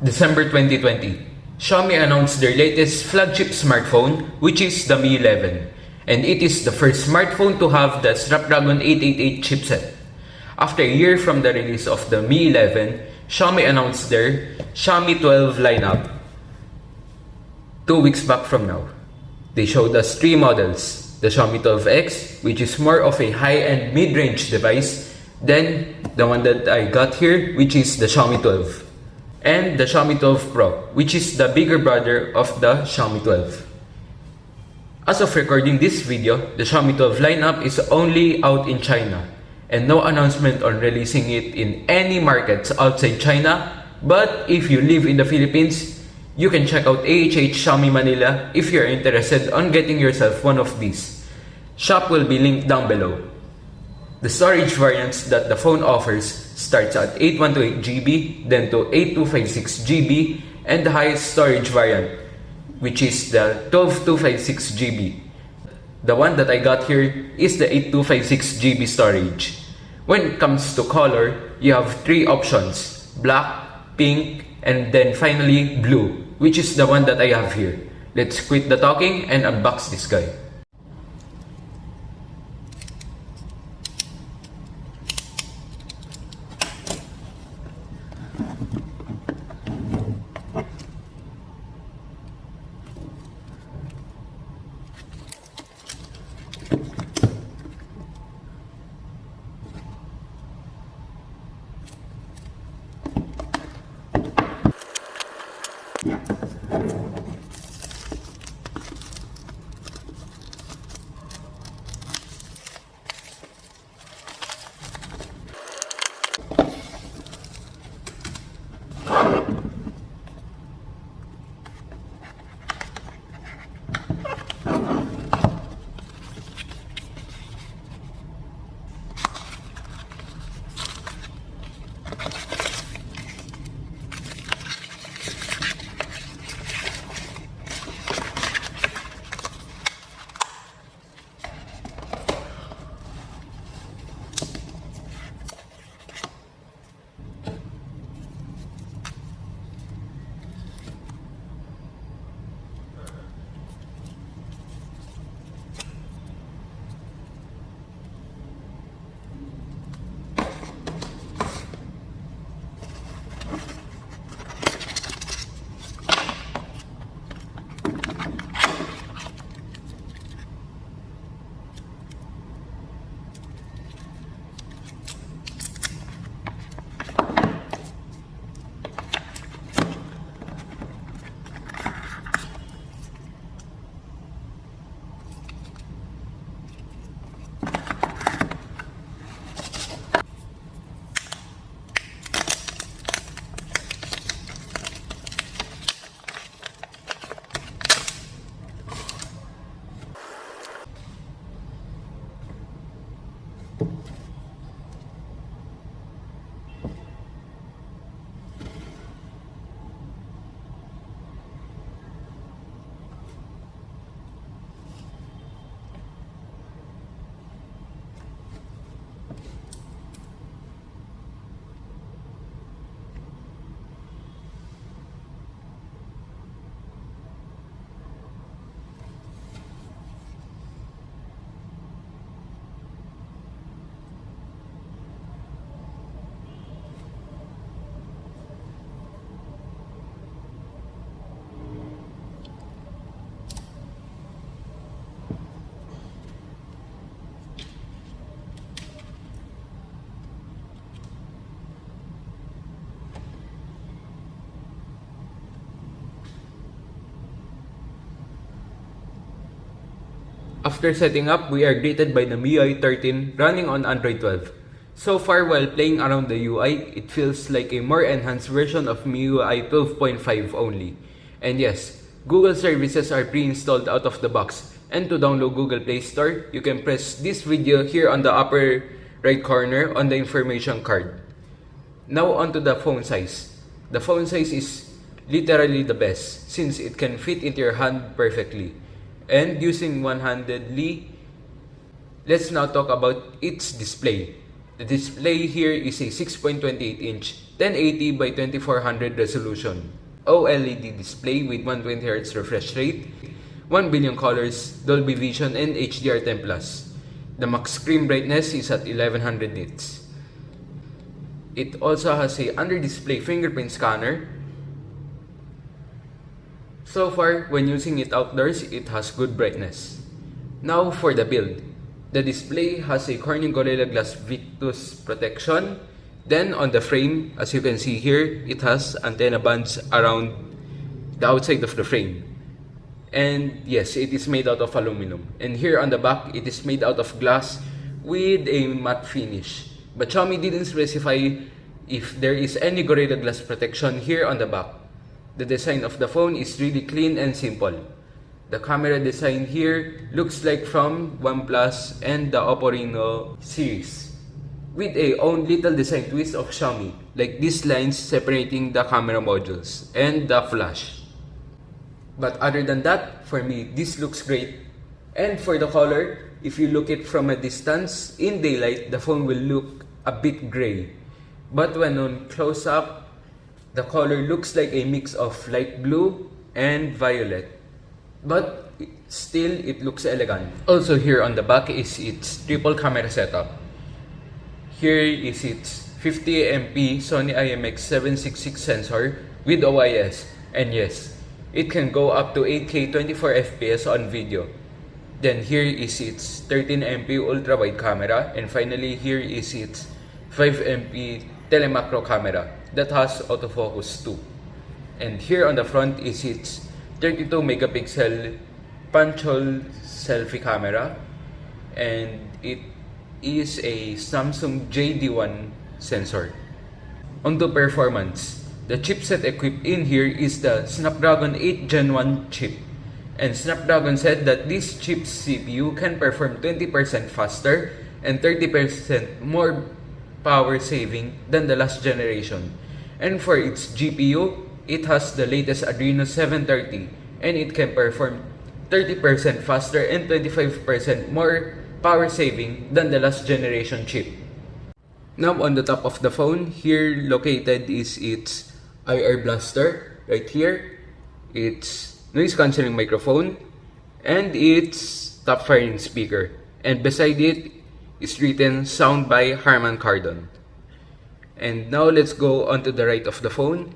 December 2020, Xiaomi announced their latest flagship smartphone, which is the Mi 11, and it is the first smartphone to have the Snapdragon 888 chipset. After a year from the release of the Mi 11, Xiaomi announced their Xiaomi 12 lineup 2 weeks back from now. They showed us 3 models: the Xiaomi 12X, which is more of a high-end mid-range device, then the one that I got here, which is the Xiaomi 12, and the Xiaomi 12 Pro, which is the bigger brother of the Xiaomi 12. As of recording this video, the Xiaomi 12 lineup is only out in China, and no announcement on releasing it in any markets outside China. But if you live in the Philippines, you can check out AHH Xiaomi Manila if you're interested on getting yourself one of these. Shop will be linked down below. The storage variants that the phone offers starts at 8128GB, then to 8256GB, and the highest storage variant, which is the 12256GB. The one that I got here is the 8256GB storage. When it comes to color, you have 3 options: black, pink, and then finally blue, which is the one that I have here. Let's quit the talking and unbox this guy. After setting up, we are greeted by the MIUI 13 running on Android 12. So far, while playing around the UI, it feels like a more enhanced version of MIUI 12.5 only. And yes, Google services are pre-installed out of the box. And to download Google Play Store, you can press this video here on the upper right corner on the information card. Now onto the phone size. The phone size is literally the best since it can fit into your hand perfectly. And using one-handedly, let's now talk about its display. The display here is a 6.28-inch 1080 by 2400 resolution OLED display with 120Hz refresh rate, 1 billion colors, Dolby Vision, and HDR10+. The max screen brightness is at 1100 nits. It also has a under-display fingerprint scanner. So far, when using it outdoors, it has good brightness. Now for the build. The display has a Corning Gorilla Glass Victus protection. Then on the frame, as you can see here, it has antenna bands around the outside of the frame. And yes, it is made out of aluminum. And here on the back, it is made out of glass with a matte finish. But Xiaomi didn't specify if there is any Gorilla Glass protection here on the back. The design of the phone is really clean and simple. The camera design here looks like from OnePlus and the Oppo Reno series, with a own little design twist of Xiaomi, like these lines separating the camera modules and the flash. But other than that, for me, this looks great. And for the color, if you look it from a distance, in daylight, the phone will look a bit gray. But when on close up, the color looks like a mix of light blue and violet. But still, it looks elegant. Also here on the back is its triple camera setup. Here is its 50MP Sony IMX766 sensor with OIS. And yes, it can go up to 8K 24fps on video. Then here is its 13MP ultra wide camera. And finally, here is its 5MP telemacro camera that has autofocus too. And here on the front is its 32 megapixel punch-hole selfie camera, and it is a Samsung JD1 sensor. On to performance, the chipset equipped in here is the Snapdragon 8 Gen 1 chip, and Snapdragon said that this chip's CPU can perform 20% faster and 30% more power saving than the last generation. And for its GPU, it has the latest Adreno 730, and it can perform 30% faster and 25% more power saving than the last generation chip. Now on the top of the phone, here located is its IR blaster right here, its noise cancelling microphone, and its top firing speaker. And beside it is written "Sound by Harman Kardon." And now let's go on to the right of the phone.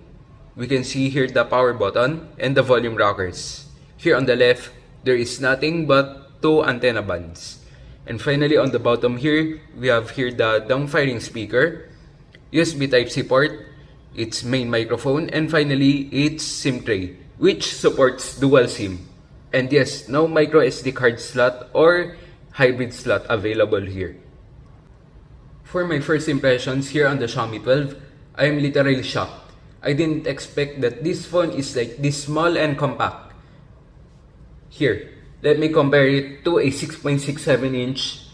We can see here the power button and the volume rockers. Here on the left, there is nothing but two antenna bands. And finally on the bottom here, we have here the down-firing speaker, USB Type-C port, its main microphone, and finally its SIM tray, which supports dual SIM. And yes, no micro SD card slot or hybrid slot available here. For my first impressions here on the Xiaomi 12, I am literally shocked. I didn't expect that this phone is like this small and compact. Here, let me compare it to a 6.67-inch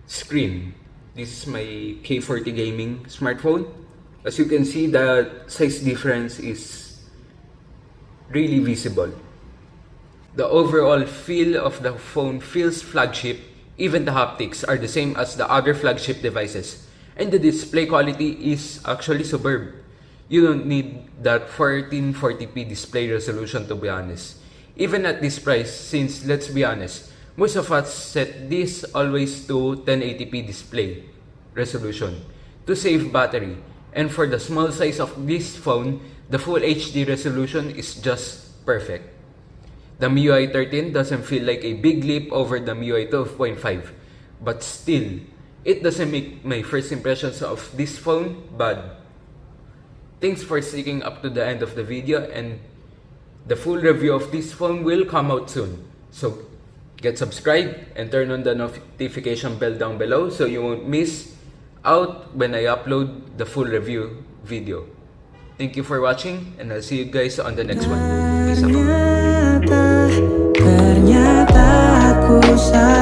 screen. This is my K40 gaming smartphone. As you can see, the size difference is really visible. The overall feel of the phone feels flagship. Even the haptics are the same as the other flagship devices. And the display quality is actually superb. You don't need that 1440p display resolution, to be honest. Even at this price, since let's be honest, most of us set this always to 1080p display resolution to save battery. And for the small size of this phone, the full HD resolution is just perfect. The MIUI 13 doesn't feel like a big leap over the MIUI 12.5, but still, it doesn't make my first impressions of this phone bad. Thanks for sticking up to the end of the video, and the full review of this phone will come out soon. So get subscribed and turn on the notification bell down below so you won't miss out when I upload the full review video. Thank you for watching, and I'll see you guys on the next one. Peace out.